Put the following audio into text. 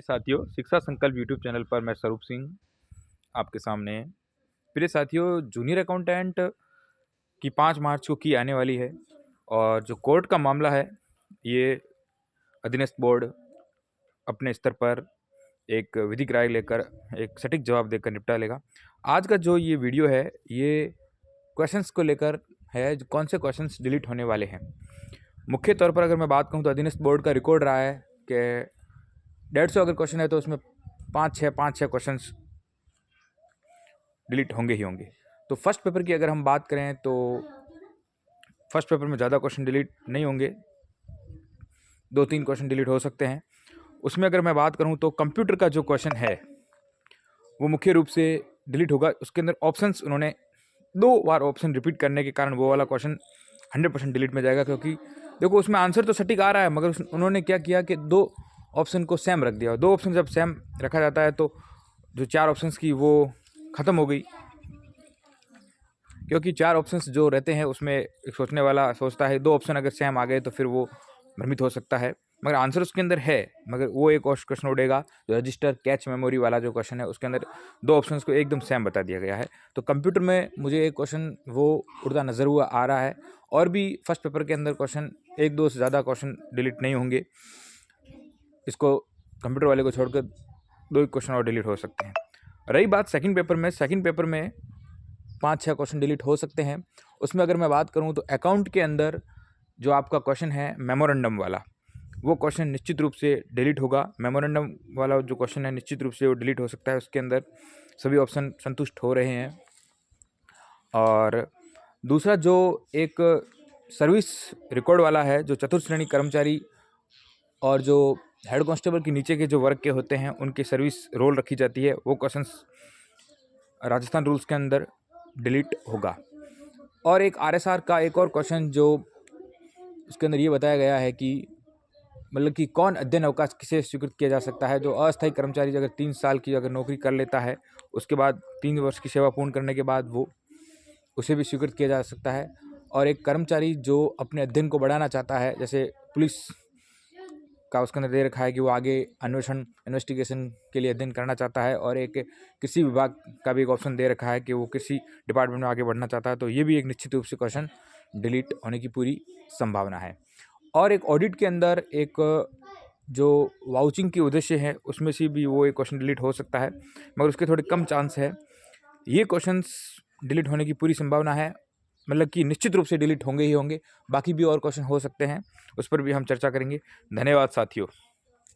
साथियों, शिक्षा संकल्प यूट्यूब चैनल पर मैं स्वरूप सिंह आपके सामने। प्रिय साथियों, जूनियर अकाउंटेंट की 5 मार्च को की आने वाली है और जो कोर्ट का मामला है, ये अधीनस्थ बोर्ड अपने स्तर पर एक विधिक राय लेकर एक सटीक जवाब देकर निपटा लेगा। आज का जो ये वीडियो है, ये क्वेश्चंस को लेकर है, जो कौन से क्वेश्चंस डिलीट होने वाले हैं। मुख्य तौर पर अगर मैं बात कहूँ तो अधीनस्थ बोर्ड का रिकॉर्ड रहा है कि 150 अगर क्वेश्चन है तो उसमें 5-6 क्वेश्चंस डिलीट होंगे ही होंगे। तो फर्स्ट पेपर की अगर हम बात करें तो फर्स्ट पेपर में ज़्यादा क्वेश्चन डिलीट नहीं होंगे, 2-3 क्वेश्चन डिलीट हो सकते हैं। उसमें अगर मैं बात करूं तो कंप्यूटर का जो क्वेश्चन है वो मुख्य रूप से डिलीट होगा। उसके अंदर ऑप्शंस उन्होंने 2 बार ऑप्शन रिपीट करने के कारण वो वाला क्वेश्चन 100% डिलीट में जाएगा, क्योंकि देखो उसमें आंसर तो सटीक आ रहा है, मगर उन्होंने क्या किया कि 2 ऑप्शन को सेम रख दिया। 2 ऑप्शन जब सेम रखा जाता है तो जो 4 ऑप्शंस की वो ख़त्म हो गई, क्योंकि 4 ऑप्शंस जो रहते हैं उसमें एक सोचने वाला सोचता है 2 ऑप्शन अगर सेम आ गए तो फिर वो भ्रमित हो सकता है, मगर आंसर उसके अंदर है। मगर वो एक और क्वेश्चन उड़ेगा जो रजिस्टर कैच मेमोरी वाला जो क्वेश्चन है, उसके अंदर 2 ऑप्शंस को एकदम सेम बता दिया गया है। तो कंप्यूटर में मुझे एक क्वेश्चन वो उड़ता नज़र हुआ आ रहा है, और भी फर्स्ट पेपर के अंदर क्वेश्चन 1-2 से ज़्यादा क्वेश्चन डिलीट नहीं होंगे। इसको कंप्यूटर वाले को छोड़कर 2 क्वेश्चन और डिलीट हो सकते हैं। रही बात सेकंड पेपर में 5-6 क्वेश्चन डिलीट हो सकते हैं। उसमें अगर मैं बात करूं तो अकाउंट के अंदर जो आपका क्वेश्चन है मेमोरेंडम वाला, वो क्वेश्चन निश्चित रूप से डिलीट होगा। मेमोरेंडम वाला जो क्वेश्चन है निश्चित रूप से वो डिलीट हो सकता है। उसके अंदर सभी ऑप्शन संतुष्ट हो रहे हैं। और दूसरा जो एक सर्विस रिकॉर्ड वाला है, जो चतुर्थ श्रेणी कर्मचारी और जो हेड कांस्टेबल के नीचे के जो वर्ग के होते हैं उनकी सर्विस रोल रखी जाती है, वो क्वेश्चंस राजस्थान रूल्स के अंदर डिलीट होगा। और एक आरएसआर का एक और क्वेश्चन जो उसके अंदर ये बताया गया है कि मतलब कि कौन अध्ययन अवकाश किसे स्वीकृत किया जा सकता है। जो अस्थायी कर्मचारी अगर 3 साल की अगर नौकरी कर लेता है, उसके बाद 3 वर्ष की सेवा पूर्ण करने के बाद वो उसे भी स्वीकृत किया जा सकता है। और एक कर्मचारी जो अपने अध्ययन को बढ़ाना चाहता है, जैसे पुलिस का उसके अंदर दे रखा है कि वो आगे अन्वेषण इन्वेस्टिगेशन के लिए अध्ययन करना चाहता है, और एक कृषि विभाग का भी एक ऑप्शन दे रखा है कि वो कृषि डिपार्टमेंट में आगे बढ़ना चाहता है, तो ये भी एक निश्चित रूप से क्वेश्चन डिलीट होने की पूरी संभावना है। और एक ऑडिट के अंदर एक जो वाउचिंग की उद्देश्य है उसमें से भी वो एक क्वेश्चन डिलीट हो सकता है, मगर उसके थोड़े कम चांस है। ये क्वेश्चंस डिलीट होने की पूरी संभावना है, मतलब कि निश्चित रूप से डिलीट होंगे ही होंगे। बाकी भी और क्वेश्चन हो सकते हैं, उस पर भी हम चर्चा करेंगे। धन्यवाद साथियों।